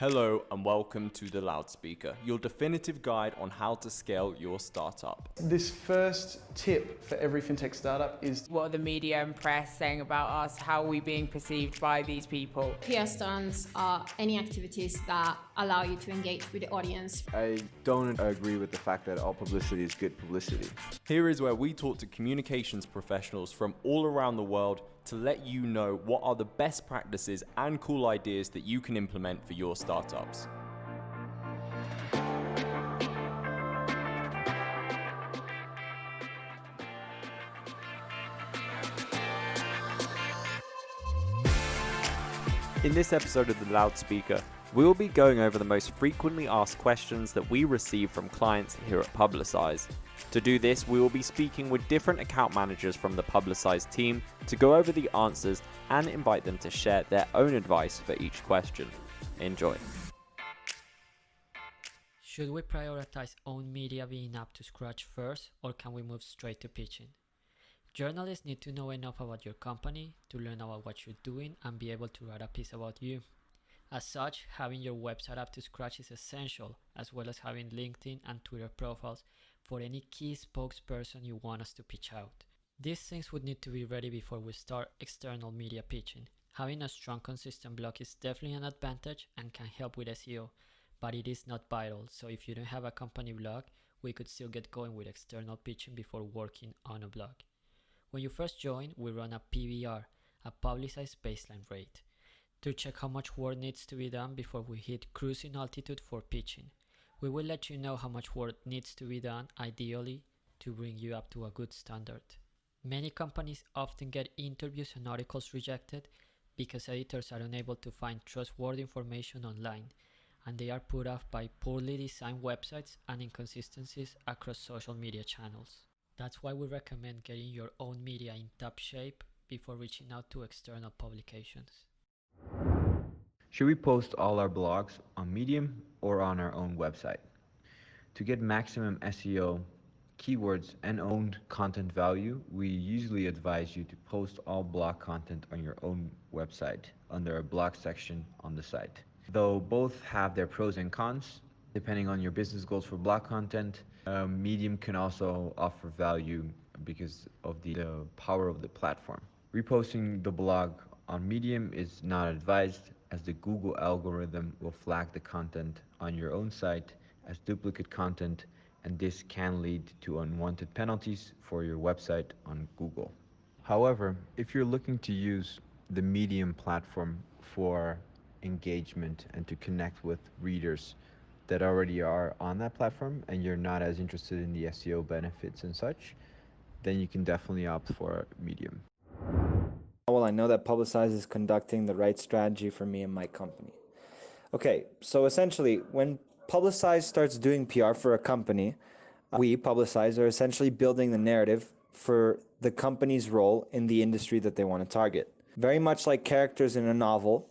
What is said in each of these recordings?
Hello and welcome to the Loudspeaker, your definitive guide on how to scale your startup. This first tip for every fintech startup is what are the media and press saying about us? How are we being perceived by these people? PR stunts are any activities that allow you to engage with the audience. I don't agree with the fact that all publicity is good publicity. Here is where we talk to communications professionals from all around the world to let you know what are the best practices and cool ideas that you can implement for your startups. In this episode of the Loudspeaker, we will be going over the most frequently asked questions that we receive from clients here at Publicize. To do this, we will be speaking with different account managers from the Publicize team to go over the answers and invite them to share their own advice for each question. Enjoy. Should we prioritize own media being up to scratch first, or can we move straight to pitching? Journalists need to know enough about your company to learn about what you're doing and be able to write a piece about you. As such, having your website up to scratch is essential, as well as having LinkedIn and Twitter profiles for any key spokesperson you want us to pitch out. These things would need to be ready before we start external media pitching. Having a strong, consistent blog is definitely an advantage and can help with SEO, but it is not vital, so if you don't have a company blog, we could still get going with external pitching before working on a blog. When you first join, we run a PBR, a Publicize baseline rate, to check how much work needs to be done before we hit cruising altitude for pitching. We will let you know how much work needs to be done, ideally, to bring you up to a good standard. Many companies often get interviews and articles rejected because editors are unable to find trustworthy information online, and they are put off by poorly designed websites and inconsistencies across social media channels. That's why we recommend getting your own media in top shape before reaching out to external publications. Should we post all our blogs on Medium or on our own website? To get maximum SEO, keywords, and owned content value, we usually advise you to post all blog content on your own website under a blog section on the site. Though both have their pros and cons, depending on your business goals for blog content, Medium can also offer value because of the power of the platform. Reposting the blog on Medium is not advised, as the Google algorithm will flag the content on your own site as duplicate content, and this can lead to unwanted penalties for your website on Google. However, if you're looking to use the Medium platform for engagement and to connect with readers that already are on that platform, and you're not as interested in the SEO benefits and such, then you can definitely opt for Medium. Well, I know that Publicize is conducting the right strategy for me and my company. Okay, so essentially, when Publicize starts doing PR for a company, we, Publicize, are essentially building the narrative for the company's role in the industry that they want to target. Very much like characters in a novel,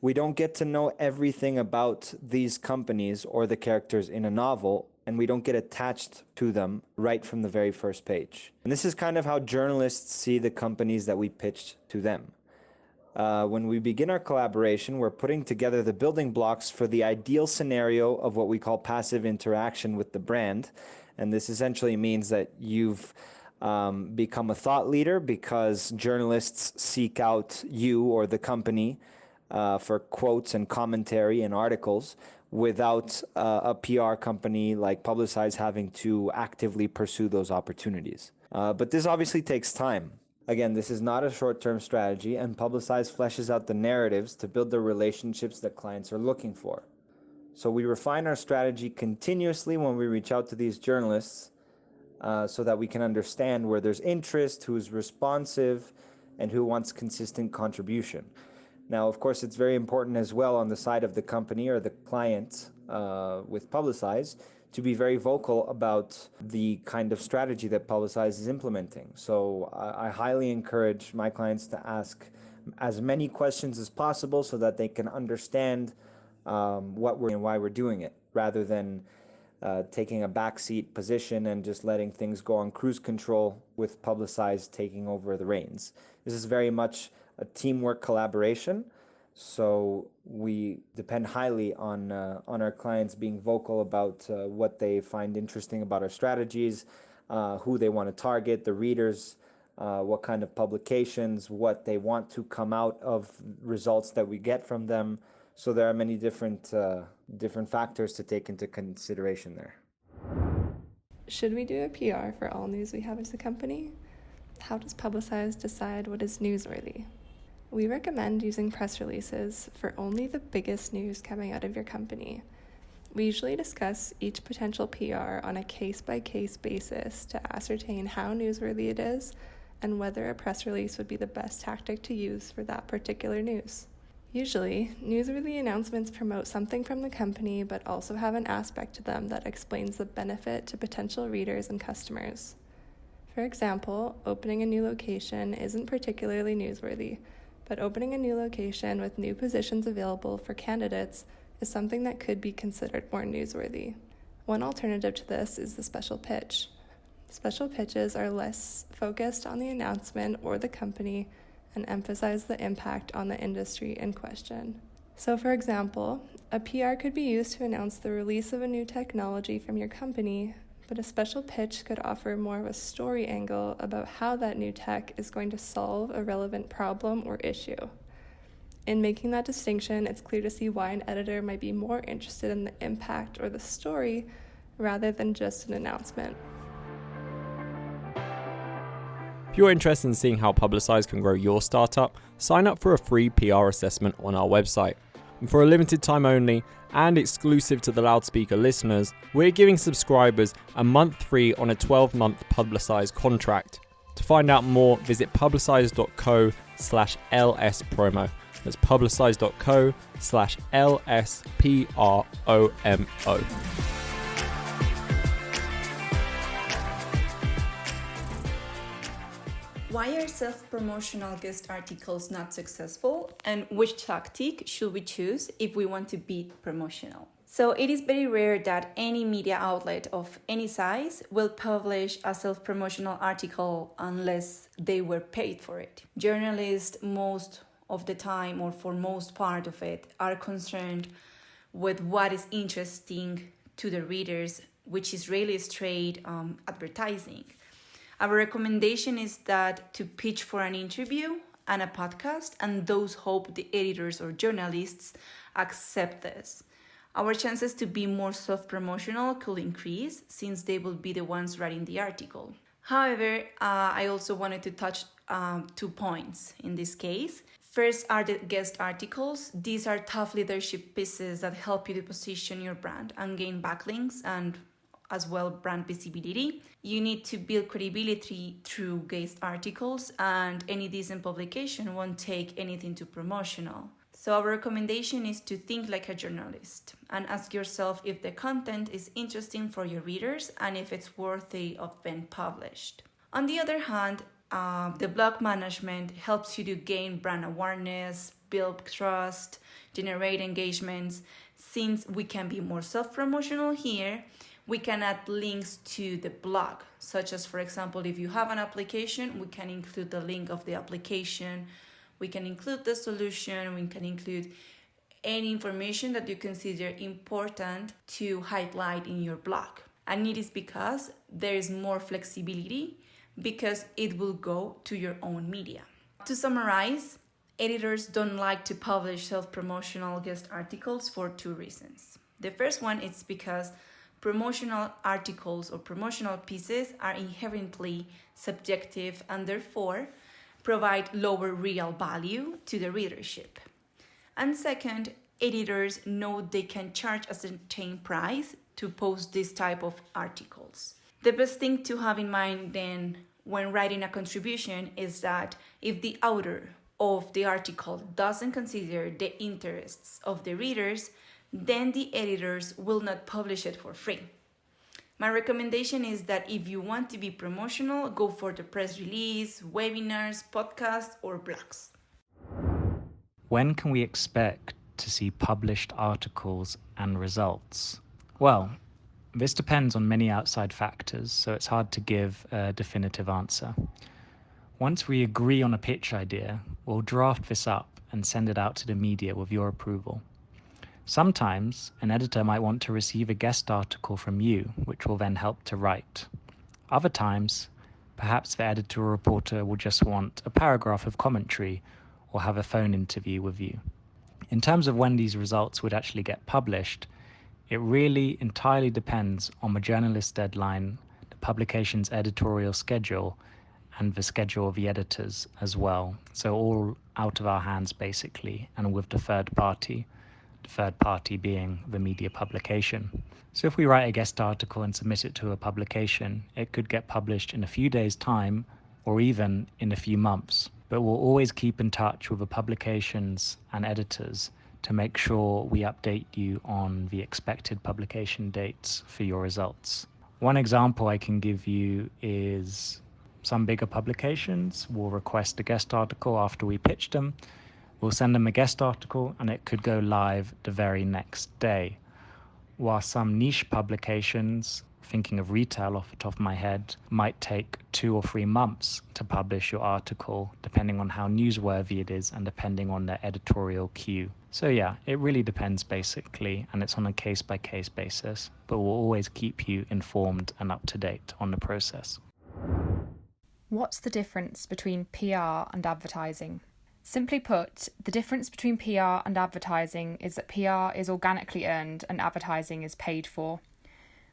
we don't get to know everything about these companies or the characters in a novel, and we don't get attached to them right from the very first page. And this is kind of how journalists see the companies that we pitched to them. When we begin our collaboration, we're putting together the building blocks for the ideal scenario of what we call passive interaction with the brand. And this essentially means that you've become a thought leader because journalists seek out you or the company for quotes and commentary and articles, without a PR company like Publicize having to actively pursue those opportunities. But this obviously takes time. Again, this is not a short-term strategy, and Publicize fleshes out the narratives to build the relationships that clients are looking for. So we refine our strategy continuously when we reach out to these journalists so that we can understand where there's interest, who's responsive, and who wants consistent contribution. Now, of course, it's very important as well on the side of the company or the client with Publicize to be very vocal about the kind of strategy that Publicize is implementing. So I highly encourage my clients to ask as many questions as possible so that they can understand what we're and why we're doing it, rather than taking a backseat position and just letting things go on cruise control with Publicize taking over the reins. This is very much a teamwork collaboration So we depend highly on our clients being vocal about what they find interesting about our strategies, who they want to target, the readers, what kind of publications, what they want to come out of results that we get from them. So there are many different factors to take into consideration there. Should we do a PR for all news we have as a company? How does Publicize decide what is newsworthy? We recommend using press releases for only the biggest news coming out of your company. We usually discuss each potential PR on a case-by-case basis to ascertain how newsworthy it is and whether a press release would be the best tactic to use for that particular news. Usually, newsworthy announcements promote something from the company but also have an aspect to them that explains the benefit to potential readers and customers. For example, opening a new location isn't particularly newsworthy, but opening a new location with new positions available for candidates is something that could be considered more newsworthy. One alternative to this is the special pitch. Special pitches are less focused on the announcement or the company and emphasize the impact on the industry in question. So for example, a PR could be used to announce the release of a new technology from your company, but a special pitch could offer more of a story angle about how that new tech is going to solve a relevant problem or issue. In making that distinction, it's clear to see why an editor might be more interested in the impact or the story rather than just an announcement. If you're interested in seeing how Publicize can grow your startup, sign up for a free PR assessment on our website. And for a limited time only and exclusive to the Loudspeaker listeners, we're giving subscribers a month free on a 12-month Publicize contract. To find out more, visit publicize.co/lspromo. That's publicize.co/lspromo. Why are self-promotional guest articles not successful, and which tactic should we choose if we want to be promotional? So it is very rare that any media outlet of any size will publish a self-promotional article unless they were paid for it. Journalists most of the time, or for most part of it, are concerned with what is interesting to the readers, which is really straight advertising. Our recommendation is that to pitch for an interview and a podcast, and those hope the editors or journalists accept this. Our chances to be more self-promotional could increase since they will be the ones writing the article. However, I also wanted to touch 2 points in this case. First are the guest articles. These are tough leadership pieces that help you to position your brand and gain backlinks and as well brand visibility. You need to build credibility through guest articles, and any decent publication won't take anything too promotional. So our recommendation is to think like a journalist and ask yourself if the content is interesting for your readers and if it's worthy of being published. On the other hand, the blog management helps you to gain brand awareness, build trust, generate engagements. Since we can be more self-promotional here, we can add links to the blog, such as, for example, if you have an application, we can include the link of the application, we can include the solution, we can include any information that you consider important to highlight in your blog. And it is because there is more flexibility, because it will go to your own media. To summarize, editors don't like to publish self-promotional guest articles for 2 reasons. The first one is because promotional articles or promotional pieces are inherently subjective and therefore provide lower real value to the readership. And second, editors know they can charge a certain price to post this type of articles. The best thing to have in mind then when writing a contribution is that if the author of the article doesn't consider the interests of the readers, then the editors will not publish it for free. My recommendation is that if you want to be promotional, go for the press release, webinars, podcasts, or blogs. When can we expect to see published articles and results? Well, this depends on many outside factors, so it's hard to give a definitive answer. Once we agree on a pitch idea, we'll draft this up and send it out to the media with your approval. Sometimes an editor might want to receive a guest article from you, which will then help to write. Other times, perhaps the editor or reporter will just want a paragraph of commentary or have a phone interview with you. In terms of when these results would actually get published, it really entirely depends on the journalist's deadline, the publication's editorial schedule, and the schedule of the editors as well. So all out of our hands basically, and with the third party being the media publication. So if we write a guest article and submit it to a publication, it could get published in a few days' time or even in a few months. But we'll always keep in touch with the publications and editors to make sure we update you on the expected publication dates for your results. One example I can give you is some bigger publications will request a guest article after we pitch them. We'll send them a guest article and it could go live the very next day. While some niche publications, thinking of retail off the top of my head, might take 2 or 3 months to publish your article, depending on how newsworthy it is and depending on their editorial queue. So yeah, it really depends basically, and it's on a case-by-case basis, but we'll always keep you informed and up to date on the process. What's the difference between PR and advertising? Simply put, the difference between PR and advertising is that PR is organically earned and advertising is paid for.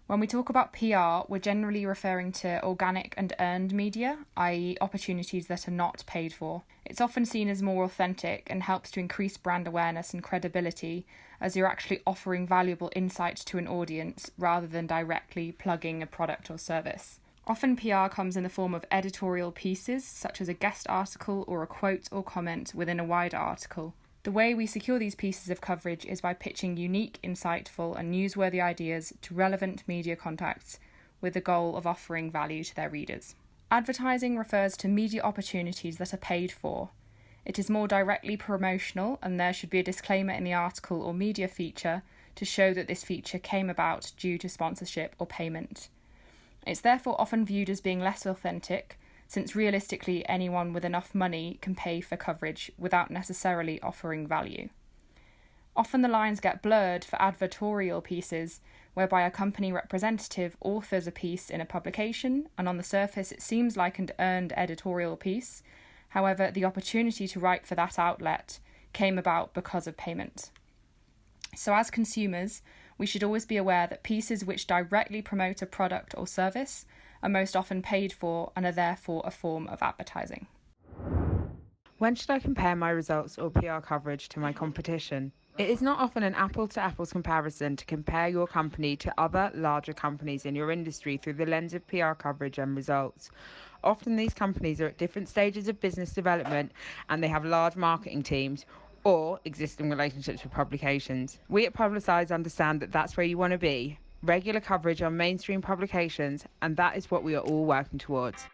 When we talk about PR, we're generally referring to organic and earned media, i.e. opportunities that are not paid for. It's often seen as more authentic and helps to increase brand awareness and credibility, as you're actually offering valuable insights to an audience rather than directly plugging a product or service. Often PR comes in the form of editorial pieces, such as a guest article or a quote or comment within a wider article. The way we secure these pieces of coverage is by pitching unique, insightful and newsworthy ideas to relevant media contacts with the goal of offering value to their readers. Advertising refers to media opportunities that are paid for. It is more directly promotional, and there should be a disclaimer in the article or media feature to show that this feature came about due to sponsorship or payment. It's therefore often viewed as being less authentic, since realistically anyone with enough money can pay for coverage without necessarily offering value. Often the lines get blurred for advertorial pieces, whereby a company representative authors a piece in a publication, and on the surface it seems like an earned editorial piece. However, the opportunity to write for that outlet came about because of payment. So as consumers, we should always be aware that pieces which directly promote a product or service are most often paid for and are therefore a form of advertising. When should I compare my results or PR coverage to my competition? It is not often an apples-to-apples comparison to compare your company to other larger companies in your industry through the lens of PR coverage and results. Often these companies are at different stages of business development and they have large marketing teams or existing relationships with publications. We at Publicize understand that that's where you want to be. Regular coverage on mainstream publications, and that is what we are all working towards.